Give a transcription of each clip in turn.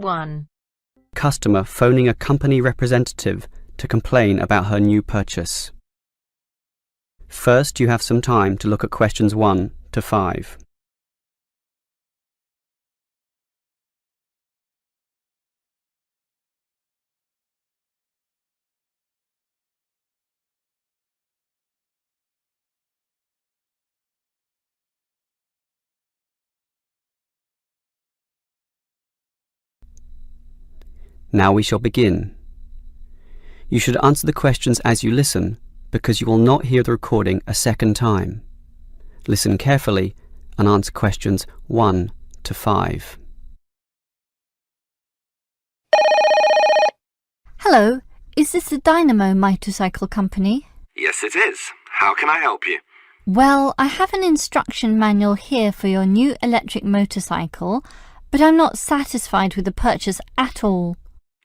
1. Customer phoning a company representative to complain about her new purchase. First, you have some time to look at questions 1 to 5. Now we shall begin. You should answer the questions as you listen, because you will not hear the recording a second time. Listen carefully and answer questions 1 to 5. Hello, is this the Dynamo Motorcycle Company? Yes, it is. How can I help you? Well, I have an instruction manual here for your new electric motorcycle, but I'm not satisfied with the purchase at all.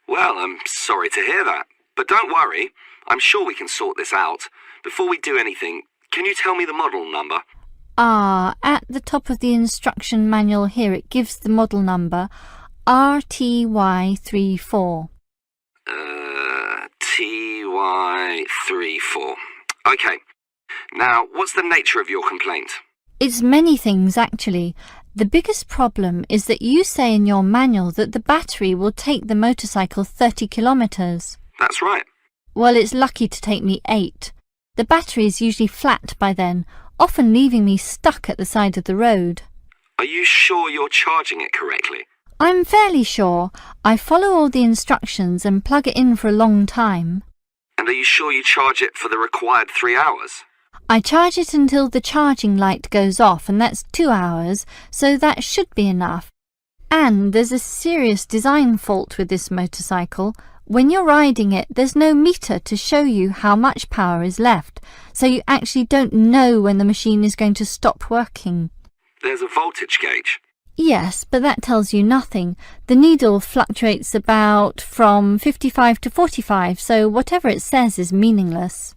Well, I'm sorry to hear that. But don't worry, I'm sure we can sort this out. Before we do anything, can you tell me the model number? At the top of the instruction manual here it gives the model number RTY34. TY34. Okay. Now, what's the nature of your complaint? It's many things actually. The biggest problem is that you say in your manual that the battery will take the motorcycle 30 kilometres. That's right. Well, it's lucky to take me 8. The battery is usually flat by then, often leaving me stuck at the side of the road. Are you sure you're charging it correctly? I'm fairly sure. I follow all the instructions and plug it in for a long time. And are you sure you charge it for the required 3 hours? I charge it until the charging light goes off, and that's 2 hours, so that should be enough. And there's a serious design fault with this motorcycle. When you're riding it, there's no meter to show you how much power is left, so you actually don't know when the machine is going to stop working. There's a voltage gauge. Yes, but that tells you nothing. The needle fluctuates about from 55 to 45, so whatever it says is meaningless.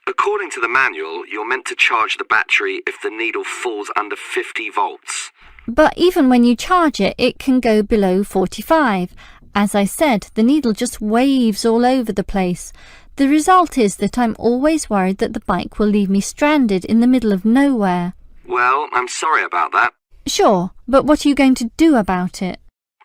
According to the manual, you're meant to charge the battery if the needle falls under 50 volts. But even when you charge it, it can go below 45. As I said, the needle just waves all over the place. The result is that I'm always worried that the bike will leave me stranded in the middle of nowhere. Well, I'm sorry about that. Sure, but what are you going to do about it?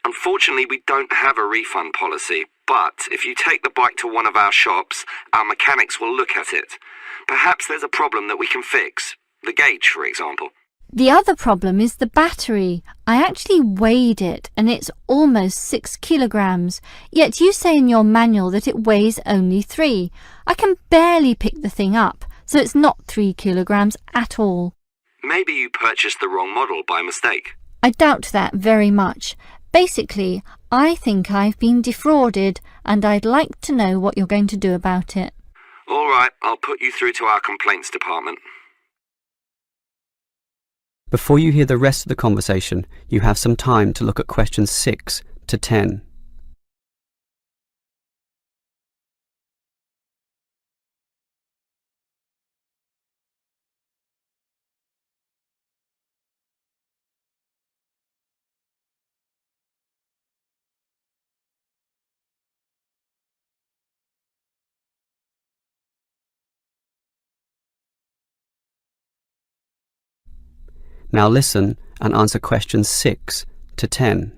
Unfortunately, we don't have a refund policy, but if you take the bike to one of our shops, our mechanics will look at it. Perhaps there's a problem that we can fix. The gauge, for example. The other problem is the battery. I actually weighed it and it's almost 6 kilograms, yet you say in your manual that it weighs only 3. I can barely pick the thing up, so it's not 3 kilograms at all. Maybe you purchased the wrong model by mistake. I doubt that very much. Basically, I think I've been defrauded and I'd like to know what you're going to do about it. All right, I'll put you through to our complaints department. Before you hear the rest of the conversation, you have some time to look at questions 6 to 10. Now listen and answer questions 6 to 10.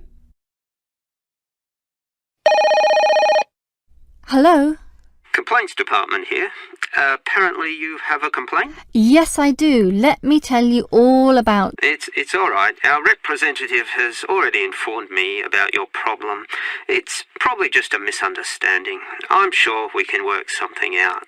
Hello? Complaints department here. Apparently you have a complaint? Yes, I do. Let me tell you all about... It's all right. Our representative has already informed me about your problem. It's probably just a misunderstanding. I'm sure we can work something out.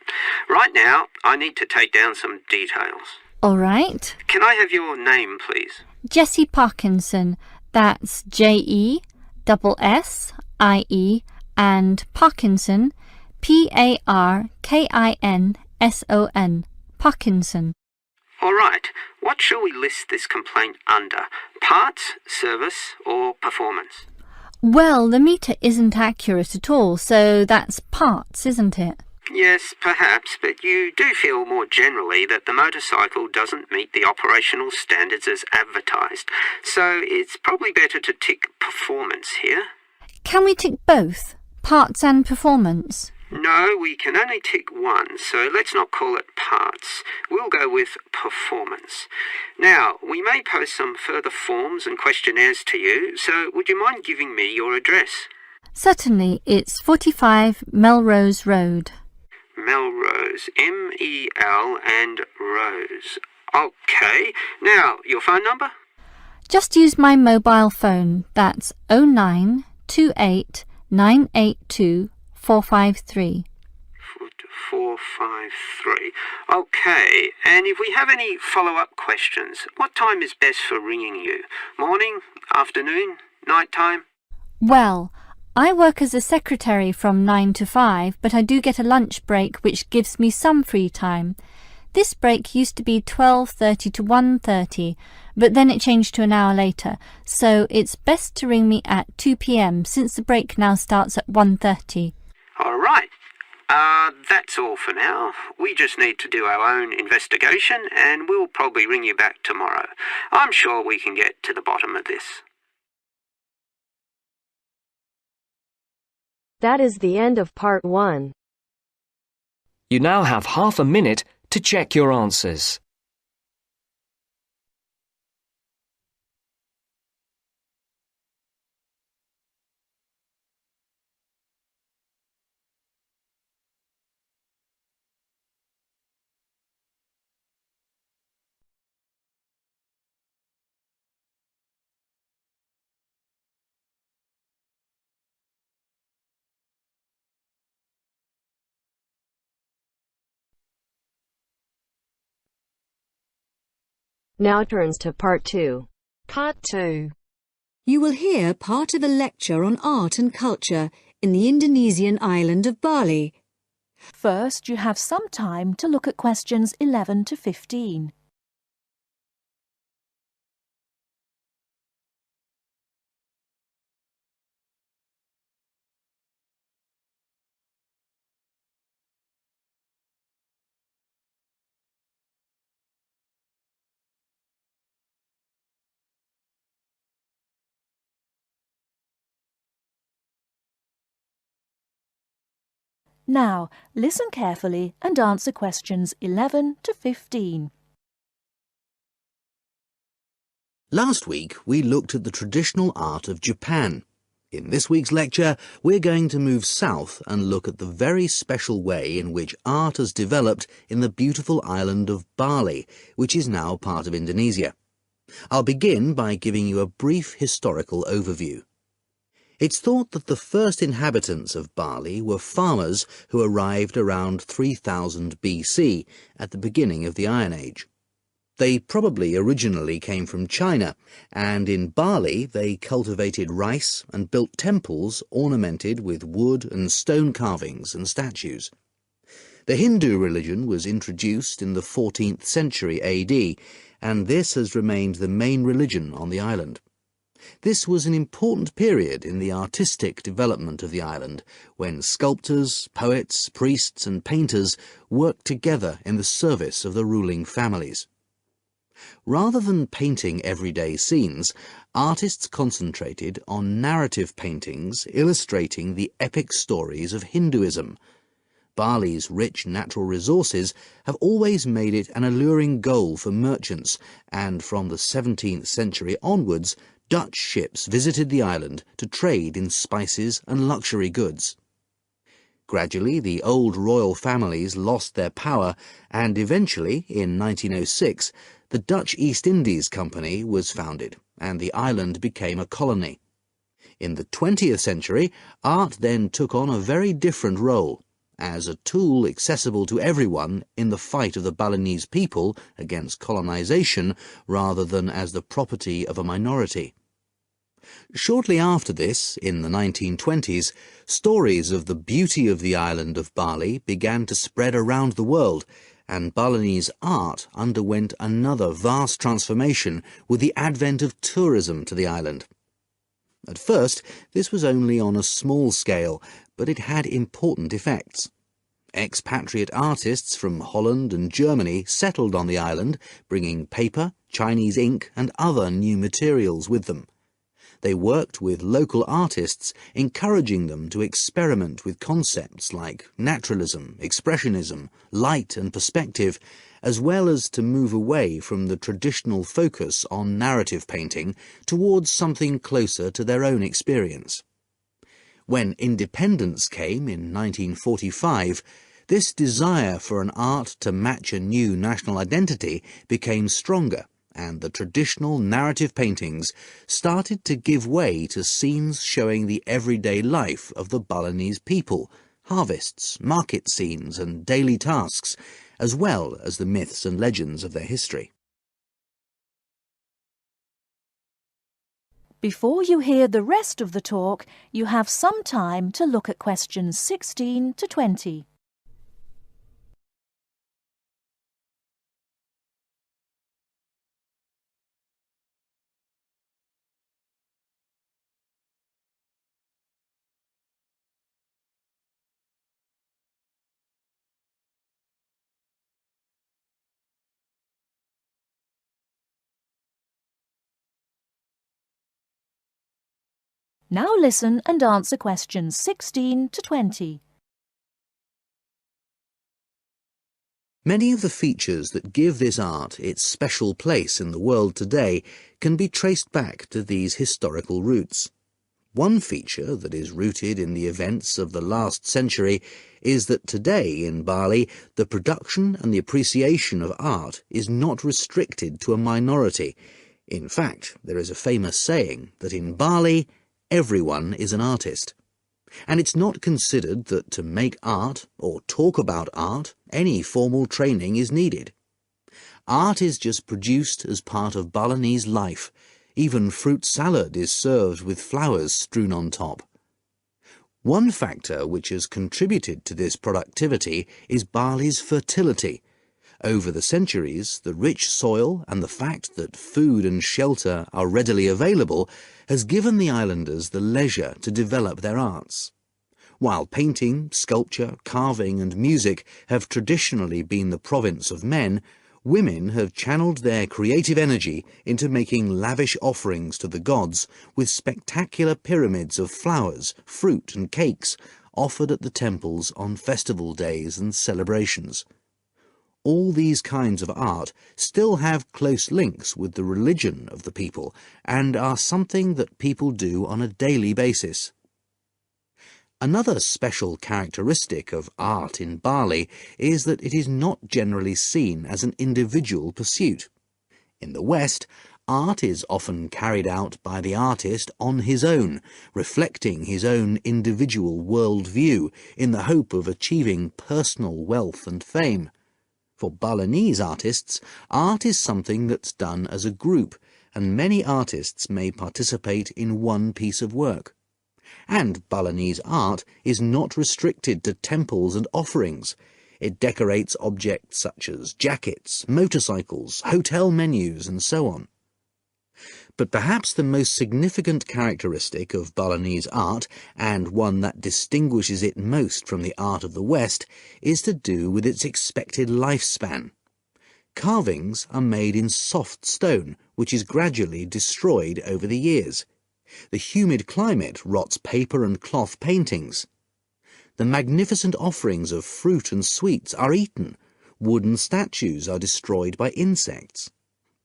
Right now, I need to take down some details. All right. Can I have your name, please? Jessie Parkinson. That's Jessie and Parkinson, Parkinson. Parkinson. All right. What shall we list this complaint under? Parts, service, or performance? Well, the meter isn't accurate at all, so that's parts, isn't it? Yes, perhaps, but you do feel more generally that the motorcycle doesn't meet the operational standards as advertised, so it's probably better to tick performance here. Can we tick both, parts and performance? No, we can only tick one, so let's not call it parts. We'll go with performance. Now, we may post some further forms and questionnaires to you, so would you mind giving me your address? Certainly, it's 45 Melrose Road. Melrose, M-E-L and Rose. OK. Now, your phone number? Just use my mobile phone. That's 0928 982 453. 453. OK. And if we have any follow-up questions, what time is best for ringing you? Morning, afternoon, night time? Well, I work as a secretary from 9 to 5, but I do get a lunch break which gives me some free time. This break used to be 12:30 to 1:30, but then it changed to an hour later, so it's best to ring me at 2 p.m. since the break now starts at 1:30. All right. That's all for now. We just need to do our own investigation and we'll probably ring you back tomorrow. I'm sure we can get to the bottom of this. That is the end of part 1. You now have half a minute to check your answers. Now turns to part 2. Part 2. You will hear part of a lecture on art and culture in the Indonesian island of Bali. First, you have some time to look at questions 11 to 15. Now, listen carefully and answer questions 11 to 15. Last week, we looked at the traditional art of Japan. In this week's lecture, we're going to move south and look at the very special way in which art has developed in the beautiful island of Bali, which is now part of Indonesia. I'll begin by giving you a brief historical overview. It's thought that the first inhabitants of Bali were farmers who arrived around 3000 BC, at the beginning of the Iron Age. They probably originally came from China, and in Bali they cultivated rice and built temples ornamented with wood and stone carvings and statues. The Hindu religion was introduced in the 14th century AD, and this has remained the main religion on the island. This was an important period in the artistic development of the island, when sculptors, poets, priests and painters worked together in the service of the ruling families. Rather than painting everyday scenes, artists concentrated on narrative paintings illustrating the epic stories of Hinduism. Bali's rich natural resources have always made it an alluring goal for merchants, and from the 17th century onwards, Dutch ships visited the island to trade in spices and luxury goods. Gradually, the old royal families lost their power, and eventually, in 1906, the Dutch East Indies Company was founded, and the island became a colony. In the 20th century, art then took on a very different role, as a tool accessible to everyone in the fight of the Balinese people against colonization, rather than as the property of a minority. Shortly after this, in the 1920s, stories of the beauty of the island of Bali began to spread around the world, and Balinese art underwent another vast transformation with the advent of tourism to the island. At first, this was only on a small scale, but it had important effects. Expatriate artists from Holland and Germany settled on the island, bringing paper, Chinese ink and other new materials with them. They worked with local artists, encouraging them to experiment with concepts like naturalism, expressionism, light and perspective, as well as to move away from the traditional focus on narrative painting towards something closer to their own experience. When independence came in 1945, this desire for an art to match a new national identity became stronger, and the traditional narrative paintings started to give way to scenes showing the everyday life of the Balinese people, harvests, market scenes and daily tasks, as well as the myths and legends of their history. Before you hear the rest of the talk, you have some time to look at questions 16 to 20. Now listen and answer questions 16 to 20. Many of the features that give this art its special place in the world today can be traced back to these historical roots. One feature that is rooted in the events of the last century is that today in Bali, the production and the appreciation of art is not restricted to a minority. In fact, there is a famous saying that in Bali, everyone is an artist. And it's not considered that to make art or talk about art, any formal training is needed. Art is just produced as part of Balinese life. Even fruit salad is served with flowers strewn on top. One factor which has contributed to this productivity is Bali's fertility. Over the centuries, the rich soil and the fact that food and shelter are readily available has given the islanders the leisure to develop their arts. While painting, sculpture, carving and music have traditionally been the province of men, women have channeled their creative energy into making lavish offerings to the gods with spectacular pyramids of flowers, fruit and cakes offered at the temples on festival days and celebrations. All these kinds of art still have close links with the religion of the people and are something that people do on a daily basis. Another special characteristic of art in Bali is that it is not generally seen as an individual pursuit. In the West, art is often carried out by the artist on his own, reflecting his own individual worldview in the hope of achieving personal wealth and fame. For Balinese artists, art is something that's done as a group, and many artists may participate in one piece of work. And Balinese art is not restricted to temples and offerings. It decorates objects such as jackets, motorcycles, hotel menus, and so on. But perhaps the most significant characteristic of Balinese art, and one that distinguishes it most from the art of the West, is to do with its expected lifespan. Carvings are made in soft stone, which is gradually destroyed over the years. The humid climate rots paper and cloth paintings. The magnificent offerings of fruit and sweets are eaten. Wooden statues are destroyed by insects.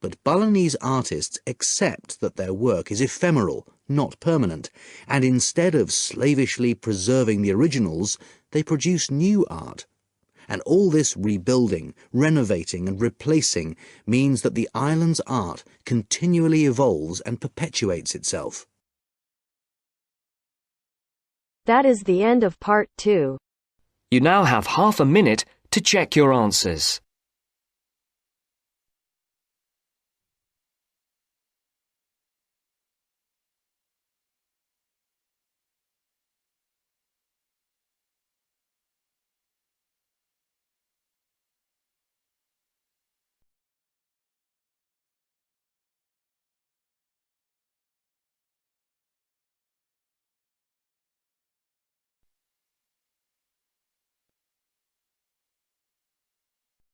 But Balinese artists accept that their work is ephemeral, not permanent, and instead of slavishly preserving the originals, they produce new art. And all this rebuilding, renovating and replacing means that the island's art continually evolves and perpetuates itself. That is the end of part 2. You now have half a minute to check your answers.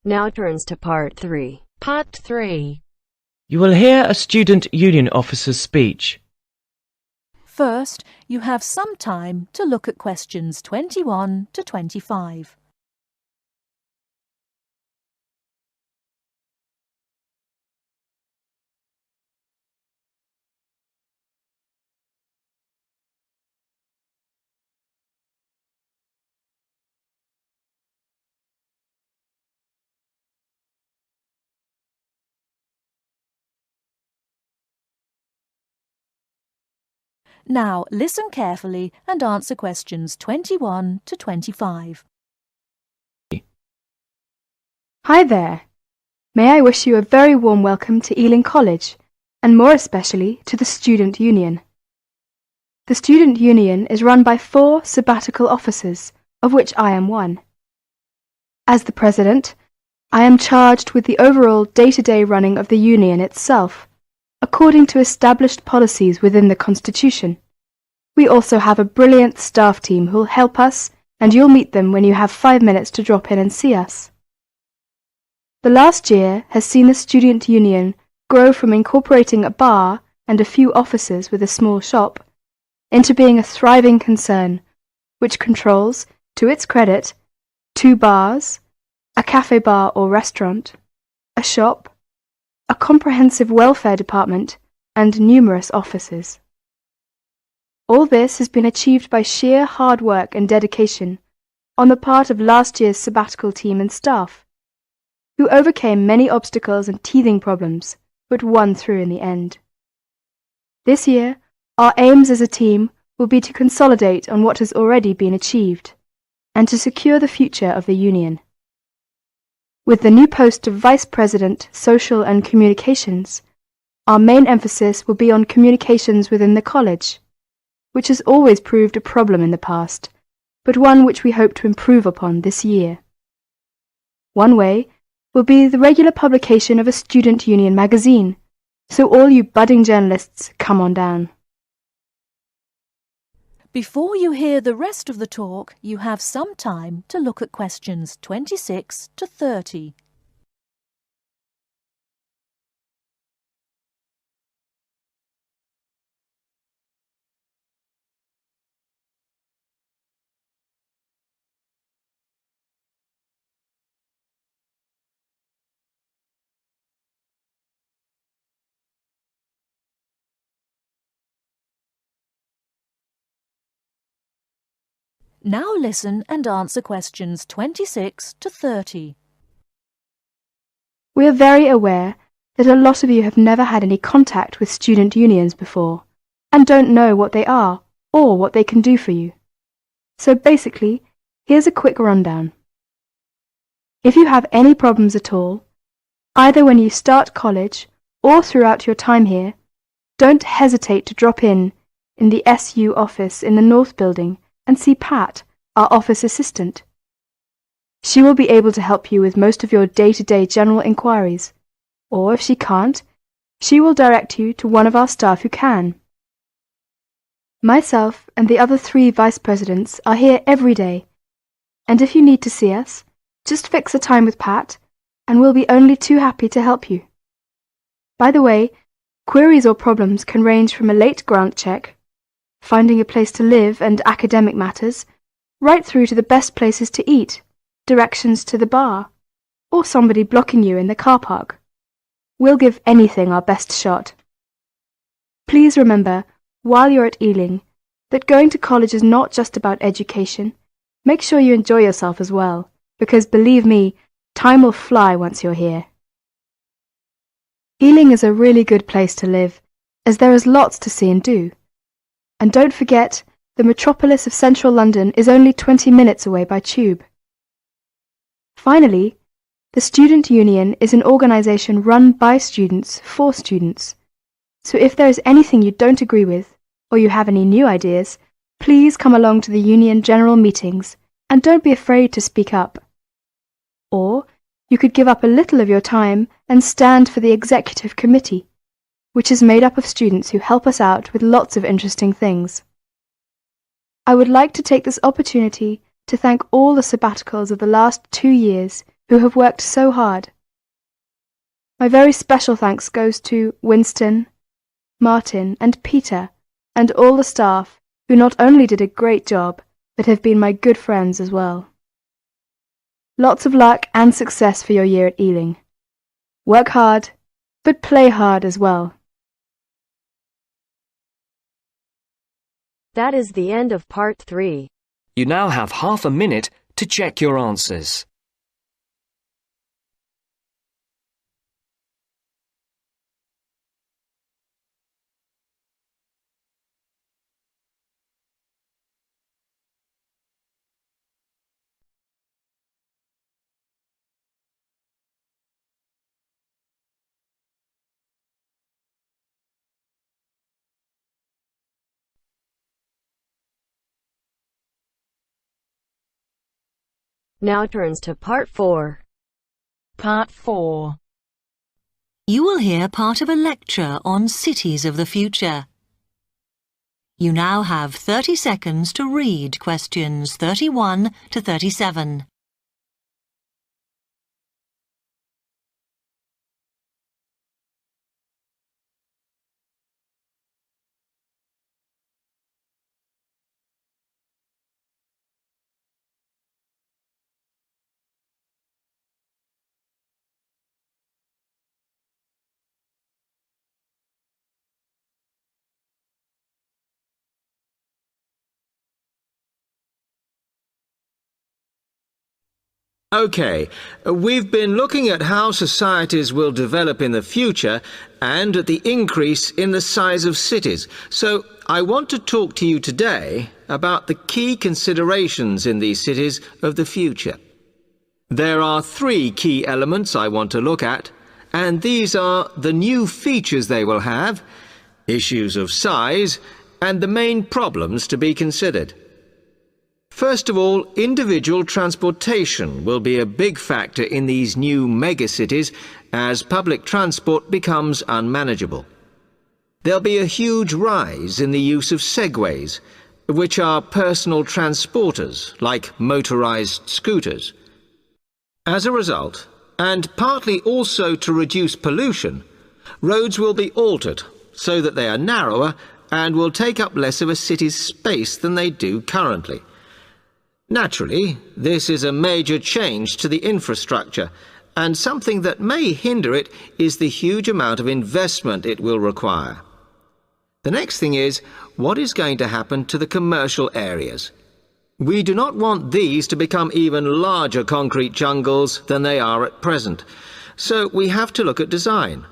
Now turns to part 3. Part 3. You will hear a student union officer's speech. First, you have some time to look at questions 21 to 25. Now listen carefully and answer questions 21 to 25. Hi there. May I wish you a very warm welcome to Ealing College, and more especially to the Student Union. The Student Union is run by 4 sabbatical officers, of which I am one. As the President, I am charged with the overall day-to-day running of the Union itself, according to established policies within the Constitution. We also have a brilliant staff team who'll help us, and you'll meet them when you have 5 minutes to drop in and see us. The last year has seen the Student Union grow from incorporating a bar and a few offices with a small shop into being a thriving concern, which controls, to its credit, 2 bars, a cafe bar or restaurant, a shop, a comprehensive welfare department, and numerous offices. All this has been achieved by sheer hard work and dedication on the part of last year's sabbatical team and staff, who overcame many obstacles and teething problems, but won through in the end. This year, our aims as a team will be to consolidate on what has already been achieved, and to secure the future of the Union. With the new post of Vice President, Social and Communications, our main emphasis will be on communications within the college, which has always proved a problem in the past, but one which we hope to improve upon this year. One way will be the regular publication of a Student Union magazine, so all you budding journalists, come on down. Before you hear the rest of the talk, you have some time to look at questions 26 to 30. Now listen and answer questions 26 to 30. We are very aware that a lot of you have never had any contact with student unions before, and don't know what they are or what they can do for you. So basically, here's a quick rundown. If you have any problems at all, either when you start college or throughout your time here, don't hesitate to drop in the SU office in the North Building and see Pat, our office assistant. She will be able to help you with most of your day-to-day general inquiries, or if she can't, she will direct you to one of our staff who can. Myself and the other 3 vice presidents are here every day, and if you need to see us, just fix a time with Pat, and we'll be only too happy to help you. By the way, queries or problems can range from a late grant check, finding a place to live and academic matters, right through to the best places to eat, directions to the bar, or somebody blocking you in the car park. We'll give anything our best shot. Please remember, while you're at Ealing, that going to college is not just about education. Make sure you enjoy yourself as well, because believe me, time will fly once you're here. Ealing is a really good place to live, as there is lots to see and do. And don't forget, the metropolis of central London is only 20 minutes away by tube. Finally, the Student Union is an organisation run by students for students. So if there is anything you don't agree with, or you have any new ideas, please come along to the Union General Meetings and don't be afraid to speak up. Or you could give up a little of your time and stand for the Executive Committee, which is made up of students who help us out with lots of interesting things. I would like to take this opportunity to thank all the sabbaticals of the last 2 years who have worked so hard. My very special thanks goes to Winston, Martin and Peter and all the staff who not only did a great job, but have been my good friends as well. Lots of luck and success for your year at Ealing. Work hard, but play hard as well. That is the end of part 3. You now have half a minute to check your answers. Now turns to part 4. Part 4. You will hear part of a lecture on cities of the future. You now have 30 seconds to read questions 31 to 37. OK, we've been looking at how societies will develop in the future and at the increase in the size of cities. So I want to talk to you today about the key considerations in these cities of the future. There are 3 key elements I want to look at, and these are the new features they will have, issues of size, and the main problems to be considered. First of all, individual transportation will be a big factor in these new megacities as public transport becomes unmanageable. There'll be a huge rise in the use of segways, which are personal transporters like motorized scooters. As a result, and partly also to reduce pollution, roads will be altered so that they are narrower and will take up less of a city's space than they do currently. Naturally, this is a major change to the infrastructure, and something that may hinder it is the huge amount of investment it will require. The next thing is, what is going to happen to the commercial areas? We do not want these to become even larger concrete jungles than they are at present, so we have to look at design.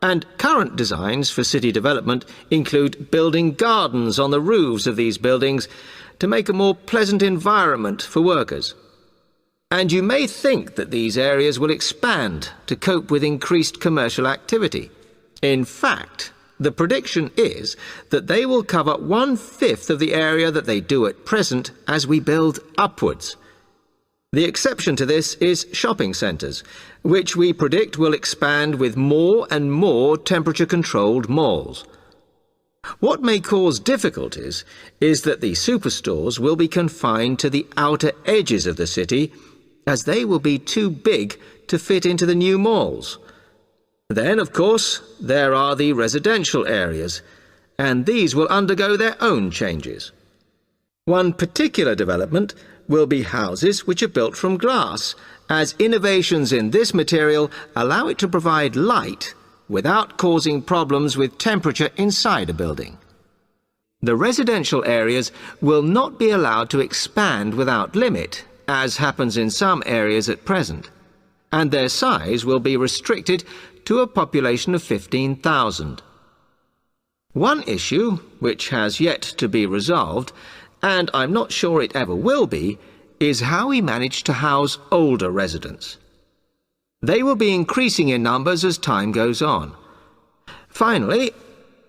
And current designs for city development include building gardens on the roofs of these buildings to make a more pleasant environment for workers. And you may think that these areas will expand to cope with increased commercial activity. In fact, the prediction is that they will cover 1/5 of the area that they do at present as we build upwards. The exception to this is shopping centres, which we predict will expand with more and more temperature-controlled malls. What may cause difficulties is that the superstores will be confined to the outer edges of the city, as they will be too big to fit into the new malls. Then, of course, there are the residential areas, and these will undergo their own changes. One particular development will be houses which are built from glass, as innovations in this material allow it to provide light without causing problems with temperature inside a building. The residential areas will not be allowed to expand without limit, as happens in some areas at present, and their size will be restricted to a population of 15,000. One issue, which has yet to be resolved, and I'm not sure it ever will be, is how we manage to house older residents. They will be increasing in numbers as time goes on. Finally,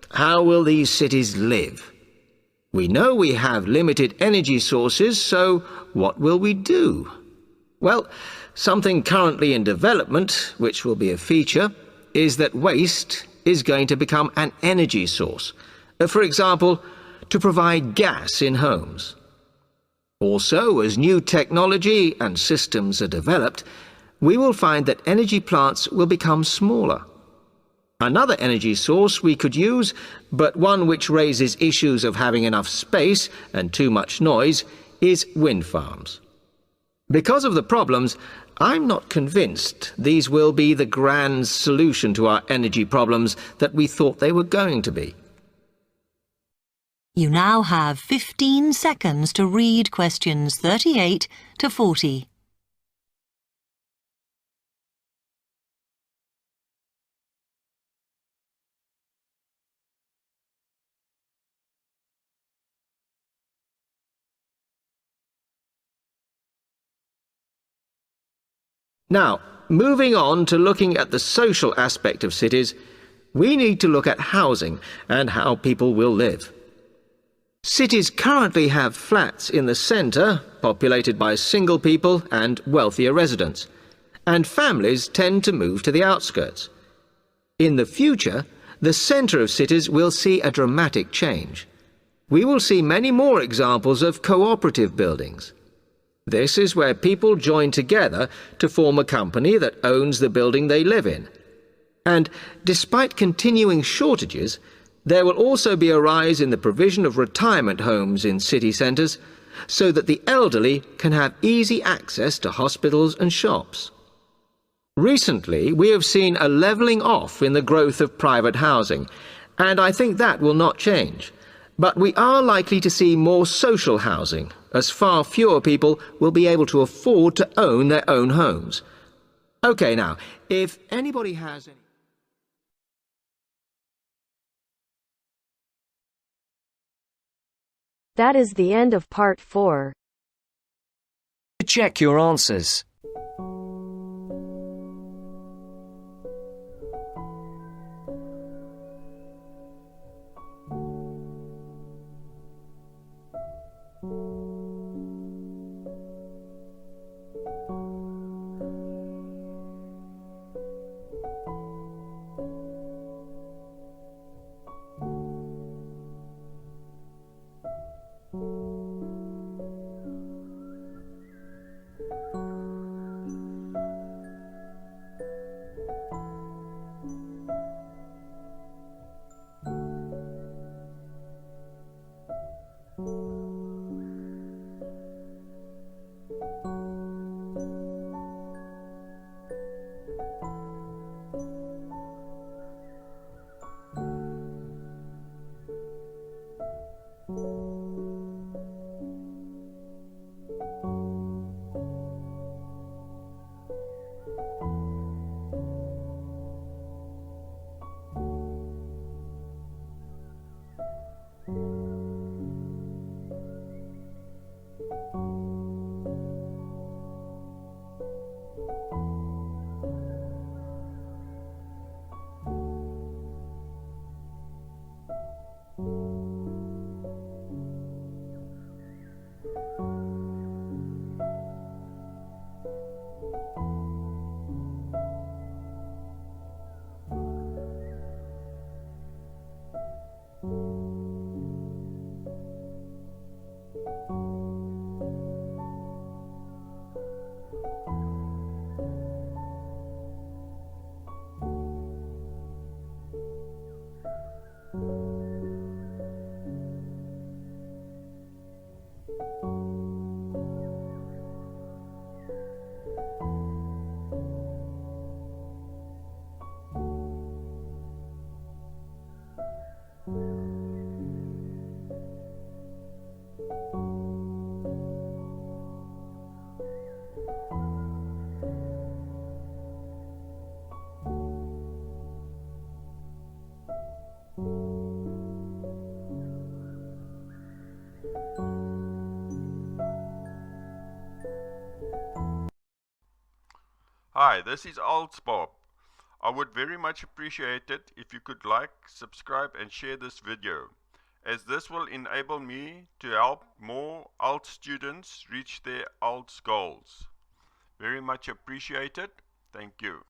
how will these cities live? We know we have limited energy sources, so what will we do? Well, something currently in development, which will be a feature, is that waste is going to become an energy source. For example, to provide gas in homes. Also, as new technology and systems are developed, we will find that energy plants will become smaller. Another energy source we could use, but one which raises issues of having enough space and too much noise, is wind farms. Because of the problems, I'm not convinced these will be the grand solution to our energy problems that we thought they were going to be. You now have 15 seconds to read questions 38 to 40. Now, moving on to looking at the social aspect of cities, we need to look at housing and how people will live. Cities currently have flats in the centre, populated by single people and wealthier residents, and families tend to move to the outskirts. In the future, the centre of cities will see a dramatic change. We will see many more examples of cooperative buildings. This is where people join together to form a company that owns the building they live in. And despite continuing shortages, there will also be a rise in the provision of retirement homes in city centres so that the elderly can have easy access to hospitals and shops. Recently, we have seen a levelling off in the growth of private housing, and I think that will not change. But we are likely to see more social housing, as far fewer people will be able to afford to own their own homes. OK, now, if anybody has any... That is the end of part 4. To check your answers. Hi, this is IELTS Bob. I would very much appreciate it if you could like, subscribe and share this video, as this will enable me to help more IELTS students reach their IELTS goals. Very much appreciated. Thank you.